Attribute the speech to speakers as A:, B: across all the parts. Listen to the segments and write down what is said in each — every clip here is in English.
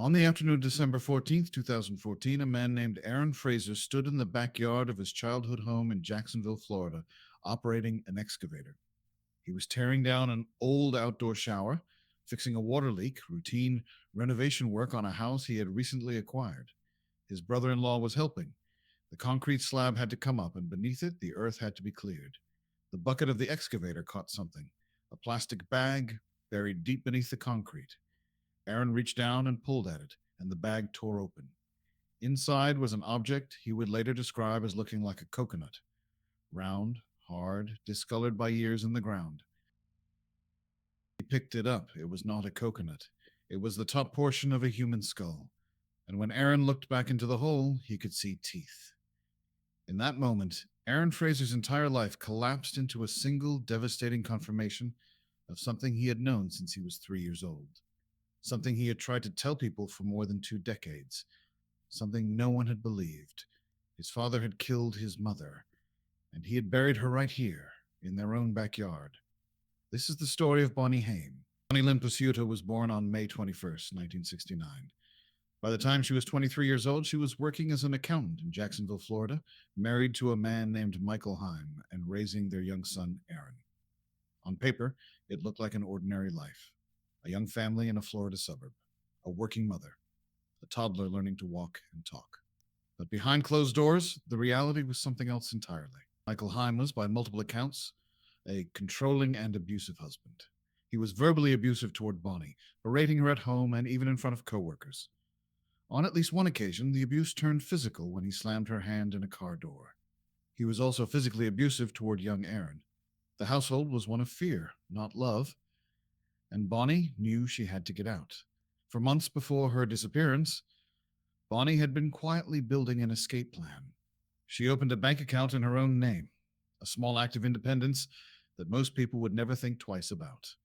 A: On the afternoon of December 14th, 2014, a man named Aaron Fraser stood in the backyard of his childhood home in Jacksonville, Florida, operating an excavator. He was tearing down an old outdoor shower, fixing a water leak, routine renovation work on a house he had recently acquired. His brother in law was helping. The concrete slab had to come up, and beneath it, the earth had to be cleared. The bucket of the excavator caught something, a plastic bag buried deep beneath the concrete. Aaron reached down and pulled at it, and the bag tore open. Inside was an object he would later describe as looking like a coconut, round, hard, discolored by years in the ground. He picked it up. It was not a coconut. It was the top portion of a human skull. And when Aaron looked back into the hole, he could see teeth. In that moment, Aaron Fraser's entire life collapsed into a single devastating confirmation of something he had known since he was 3 years old. Something he had tried to tell people for more than 2 decades. Something no one had believed. His father had killed his mother, and he had buried her right here, in their own backyard. This is the story of Bonnie Haim. Bonnie Lynn Pasuta was born on May 21st, 1969. By the time she was 23 years old, she was working as an accountant in Jacksonville, Florida, married to a man named Michael Haim, and raising their young son, Aaron. On paper, it looked like an ordinary life. A young family in a Florida suburb, a working mother, a toddler learning to walk and talk. But behind closed doors, the reality was something else entirely. Michael Haim was, by multiple accounts, a controlling and abusive husband. He was verbally abusive toward Bonnie, berating her at home and even in front of coworkers. On at least one occasion, the abuse turned physical when he slammed her hand in a car door. He was also physically abusive toward young Aaron. The household was one of fear, not love, and Bonnie knew she had to get out. For months before her disappearance, Bonnie had been quietly building an escape plan. She opened a bank account in her own name, a small act of independence that most people would never think twice about.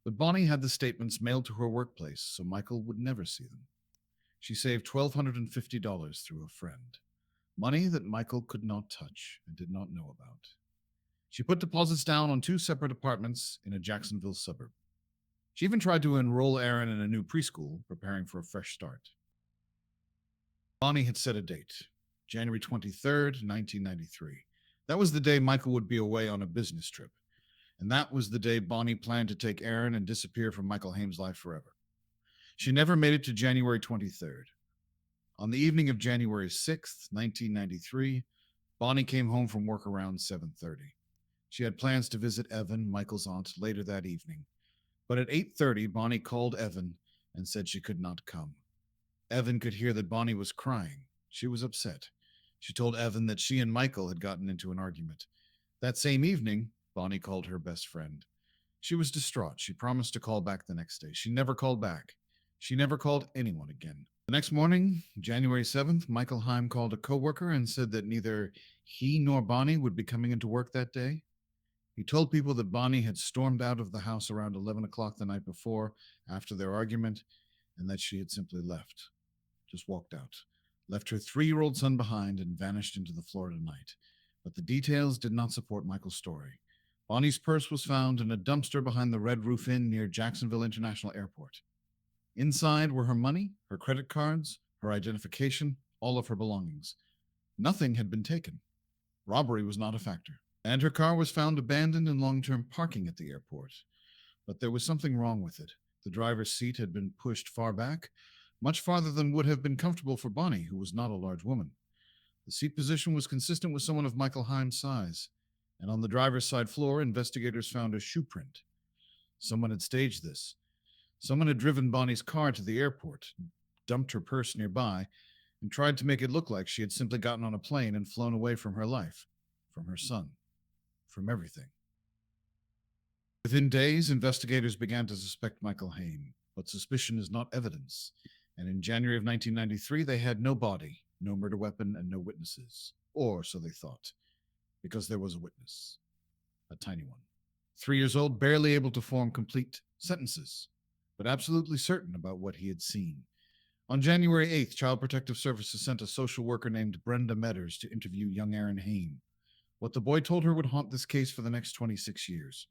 A: But Bonnie had the statements mailed to her workplace, so Michael would never see them. She saved $1,250 through a friend, money that Michael could not touch and did not know about. She put deposits down on 2 separate apartments in a Jacksonville suburb. She even tried to enroll Aaron in a new preschool, preparing for a fresh start. Bonnie had set a date, January 23rd, 1993. That was the day Michael would be away on a business trip, and that was the day Bonnie planned to take Aaron and disappear from Michael Haim's life forever. She never made it to January 23rd. On the evening of January 6th, 1993, Bonnie came home from work around 7:30. She had plans to visit Evan, Michael's aunt, later that evening. But at 8:30, Bonnie called Evan and said she could not come. Evan could hear that Bonnie was crying. She was upset. She told Evan that she and Michael had gotten into an argument. That same evening, Bonnie called her best friend. She was distraught. She promised to call back the next day. She never called back. She never called anyone again. The next morning, January 7th, Michael Haim called a coworker and said that neither he nor Bonnie would be coming into work that day. He told people that Bonnie had stormed out of the house around 11 o'clock the night before, after their argument, and that she had simply left. Just walked out. Left her 3-year-old son behind and vanished into the Florida night. But the details did not support Michael's story. Bonnie's purse was found in a dumpster behind the Red Roof Inn near Jacksonville International Airport. Inside were her money, her credit cards, her identification, all of her belongings. Nothing had been taken. Robbery was not a factor. And her car was found abandoned in long-term parking at the airport. But there was something wrong with it. The driver's seat had been pushed far back, much farther than would have been comfortable for Bonnie, who was not a large woman. The seat position was consistent with someone of Michael Haim's size. And on the driver's side floor, investigators found a shoe print. Someone had staged this. Someone had driven Bonnie's car to the airport, dumped her purse nearby, and tried to make it look like she had simply gotten on a plane and flown away from her life, from her son, from everything. Within days, investigators began to suspect Michael Haim, but suspicion is not evidence. And in January of 1993, they had no body, no murder weapon, and no witnesses. Or so they thought, because there was a witness, a tiny one. 3 years old, barely able to form complete sentences, but absolutely certain about what he had seen. On January 8th, Child Protective Services sent a social worker named Brenda Metters to interview young Aaron Haim. What the boy told her would haunt this case for the next 26 years.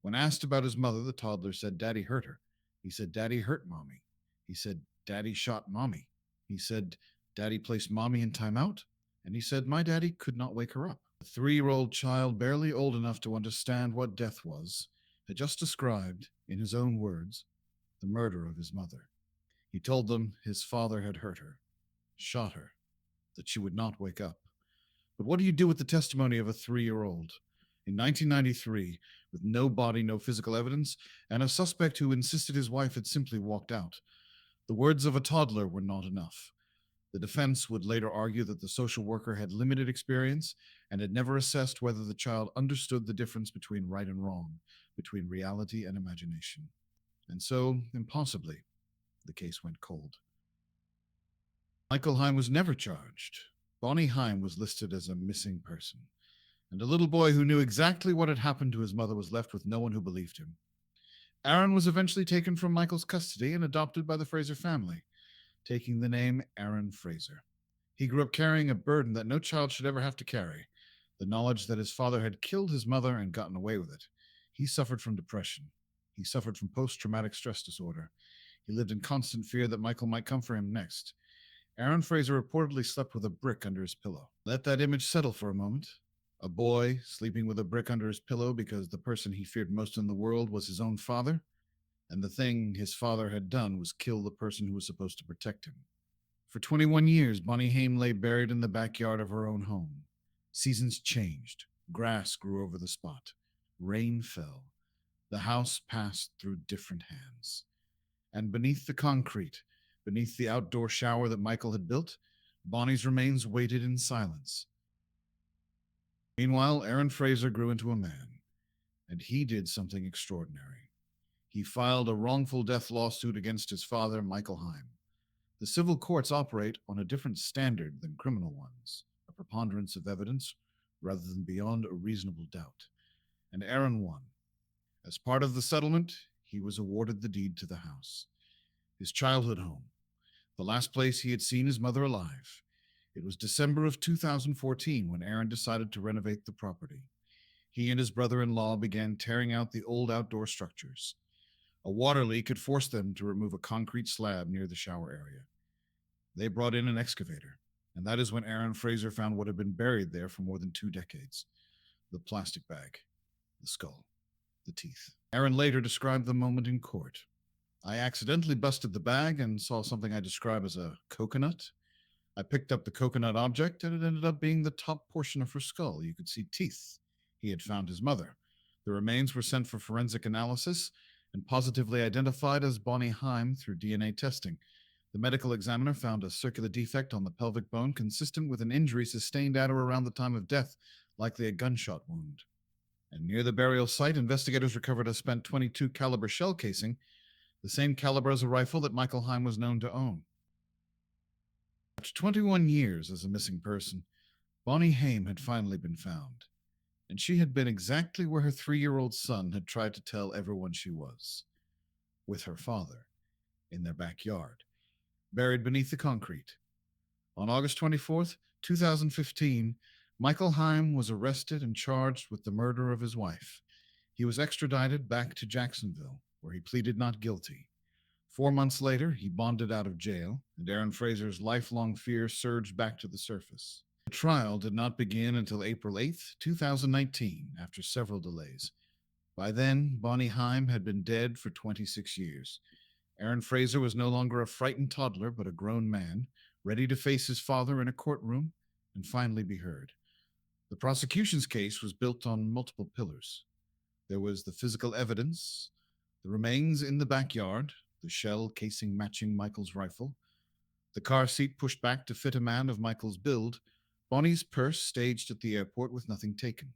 A: When asked about his mother, the toddler said, "Daddy hurt her." He said, "Daddy hurt Mommy." He said, Daddy shot Mommy. He said, Daddy placed Mommy in timeout, and he said my daddy could not wake her up. The 3-year-old child, barely old enough to understand what death was, had just described, in his own words, the murder of his mother. He told them his father had hurt her, shot her, that she would not wake up. But what do you do with the testimony of a 3-year-old? In 1993, with no body, no physical evidence, and a suspect who insisted his wife had simply walked out, the words of a toddler were not enough. The defense would later argue that the social worker had limited experience and had never assessed whether the child understood the difference between right and wrong, between reality and imagination. And so, impossibly, the case went cold. Michael Haim was never charged. Bonnie Haim was listed as a missing person, and a little boy who knew exactly what had happened to his mother was left with no one who believed him. Aaron was eventually taken from Michael's custody and adopted by the Fraser family, taking the name Aaron Fraser. He grew up carrying a burden that no child should ever have to carry, the knowledge that his father had killed his mother and gotten away with it. He suffered from depression. He suffered from post-traumatic stress disorder. He lived in constant fear that Michael might come for him next. Aaron Fraser reportedly slept with a brick under his pillow. Let that image settle for a moment. A boy sleeping with a brick under his pillow because the person he feared most in the world was his own father, and the thing his father had done was kill the person who was supposed to protect him. For 21 years, Bonnie Haim lay buried in the backyard of her own home. Seasons changed. Grass grew over the spot. Rain fell. The house passed through different hands. And beneath the concrete, beneath the outdoor shower that Michael had built, Bonnie's remains waited in silence. Meanwhile, Aaron Fraser grew into a man, and he did something extraordinary. He filed a wrongful death lawsuit against his father, Michael Haim. The civil courts operate on a different standard than criminal ones, a preponderance of evidence rather than beyond a reasonable doubt. And Aaron won. As part of the settlement, he was awarded the deed to the house, his childhood home, the last place he had seen his mother alive. It was December of 2014 when Aaron decided to renovate the property. He and his brother-in-law began tearing out the old outdoor structures. A water leak had forced them to remove a concrete slab near the shower area. They brought in an excavator, and that is when Aaron Fraser found what had been buried there for more than 2 decades. The plastic bag, the skull, the teeth. Aaron later described the moment in court. I accidentally busted the bag and saw something I describe as a coconut. I picked up the coconut object, and it ended up being the top portion of her skull. You could see teeth. He had found his mother. The remains were sent for forensic analysis and positively identified as Bonnie Haim through DNA testing. The medical examiner found a circular defect on the pelvic bone consistent with an injury sustained at or around the time of death, likely a gunshot wound. And near the burial site, investigators recovered a spent .22 caliber shell casing, the same caliber as a rifle that Michael Haim was known to own. After 21 years as a missing person, Bonnie Haim had finally been found, and she had been exactly where her 3-year-old son had tried to tell everyone she was, with her father, in their backyard, buried beneath the concrete. On August 24th, 2015, Michael Haim was arrested and charged with the murder of his wife. He was extradited back to Jacksonville, where he pleaded not guilty. 4 months later, he bonded out of jail, and Aaron Fraser's lifelong fear surged back to the surface. The trial did not begin until April 8th, 2019, after several delays. By then, Bonnie Haim had been dead for 26 years. Aaron Fraser was no longer a frightened toddler, but a grown man, ready to face his father in a courtroom and finally be heard. The prosecution's case was built on multiple pillars. There was the physical evidence, the remains in the backyard, the shell casing matching Michael's rifle, the car seat pushed back to fit a man of Michael's build, Bonnie's purse staged at the airport with nothing taken.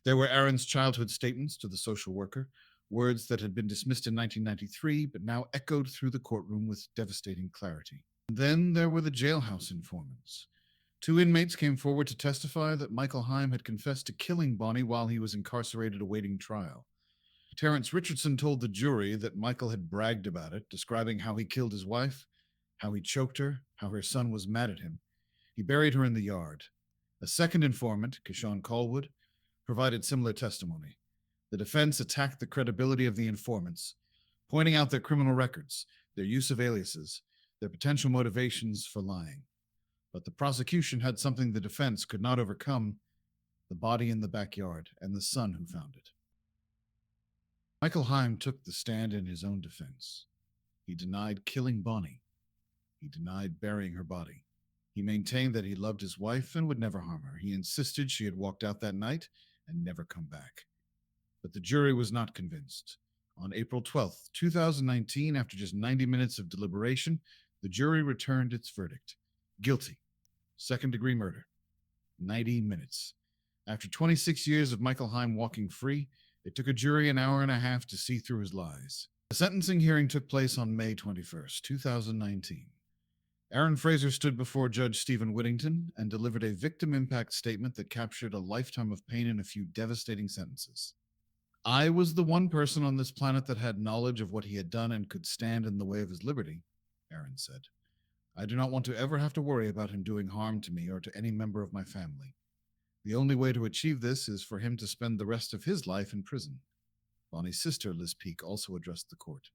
A: There were Aaron's childhood statements to the social worker, words that had been dismissed in 1993 but now echoed through the courtroom with devastating clarity. Then there were the jailhouse informants. 2 inmates came forward to testify that Michael Haim had confessed to killing Bonnie while he was incarcerated awaiting trial. Terrence Richardson told the jury that Michael had bragged about it, describing how he killed his wife, how he choked her, how her son was mad at him. He buried her in the yard. A second informant, Keyshawn Callwood, provided similar testimony. The defense attacked the credibility of the informants, pointing out their criminal records, their use of aliases, their potential motivations for lying. But the prosecution had something the defense could not overcome: the body in the backyard and the son who found it. Michael Haim took the stand in his own defense. He denied killing Bonnie. He denied burying her body. He maintained that he loved his wife and would never harm her. He insisted she had walked out that night and never come back. But the jury was not convinced. On April 12th, 2019, after just 90 minutes of deliberation, the jury returned its verdict: guilty, second-degree murder. 90 minutes. After 26 years of Michael Haim walking free, it took a jury an hour and a half to see through his lies. The sentencing hearing took place on May 21st, 2019. Aaron Fraser stood before Judge Stephen Whittington and delivered a victim impact statement that captured a lifetime of pain in a few devastating sentences. "I was the one person on this planet that had knowledge of what he had done and could stand in the way of his liberty," Aaron said. "I do not want to ever have to worry about him doing harm to me or to any member of my family. The only way to achieve this is for him to spend the rest of his life in prison." Bonnie's sister, Liz Peake, also addressed the court.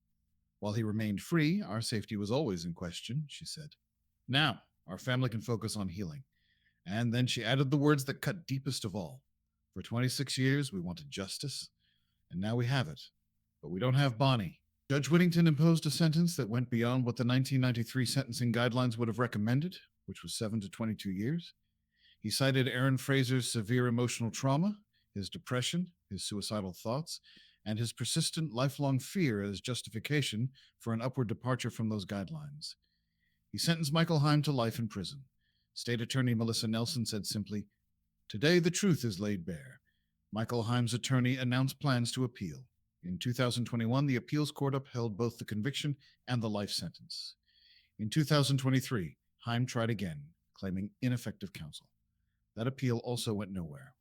A: "While he remained free, our safety was always in question," she said. "Now, our family can focus on healing." And then she added the words that cut deepest of all: "For 26 years, we wanted justice, and now we have it. But we don't have Bonnie." Judge Whittington imposed a sentence that went beyond what the 1993 sentencing guidelines would have recommended, which was 7 to 22 years. He cited Aaron Fraser's severe emotional trauma, his depression, his suicidal thoughts, and his persistent lifelong fear as justification for an upward departure from those guidelines. He sentenced Michael Haim to life in prison. State Attorney Melissa Nelson said simply, "Today the truth is laid bare." Michael Haim's attorney announced plans to appeal. In 2021, the appeals court upheld both the conviction and the life sentence. In 2023, Haim tried again, claiming ineffective counsel. That appeal also went nowhere.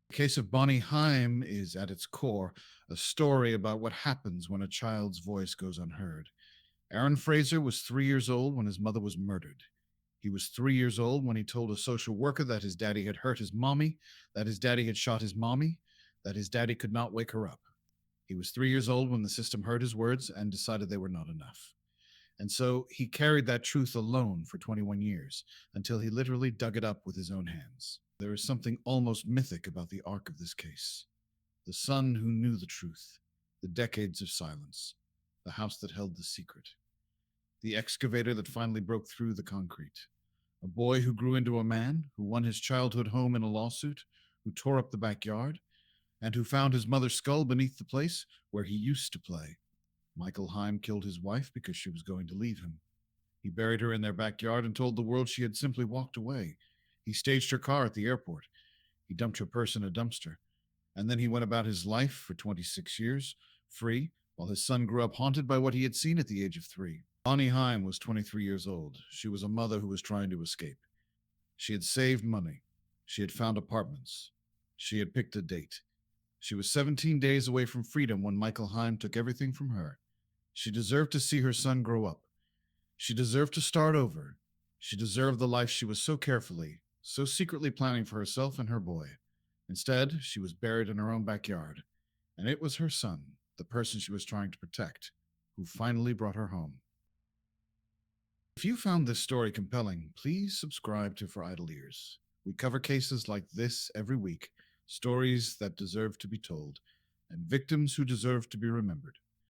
A: The case of Bonnie Haim is, at its core, a story about what happens when a child's voice goes unheard. Aaron Fraser was 3 years old when his mother was murdered. He was 3 years old when he told a social worker that his daddy had hurt his mommy, that his daddy had shot his mommy, that his daddy could not wake her up. He was 3 years old when the system heard his words and decided they were not enough. And so he carried that truth alone for 21 years, until he literally dug it up with his own hands. There is something almost mythic about the arc of this case. The son who knew the truth, the decades of silence, the house that held the secret, the excavator that finally broke through the concrete, a boy who grew into a man, who won his childhood home in a lawsuit, who tore up the backyard, and who found his mother's skull beneath the place where he used to play. Michael Haim killed his wife because she was going to leave him. He buried her in their backyard and told the world she had simply walked away. He staged her car at the airport. He dumped her purse in a dumpster. And then he went about his life for 26 years, free, while his son grew up haunted by what he had seen at the age of 3. Bonnie Haim was 23 years old. She was a mother who was trying to escape. She had saved money. She had found apartments. She had picked a date. She was 17 days away from freedom when Michael Haim took everything from her. She deserved to see her son grow up. She deserved to start over. She deserved the life she was so carefully, so secretly planning for herself and her boy. Instead, she was buried in her own backyard. And it was her son, the person she was trying to protect, who finally brought her home. If you found this story compelling, please subscribe to For Idle Ears. We cover cases like this every week, stories that deserve to be told, and victims who deserve to be remembered.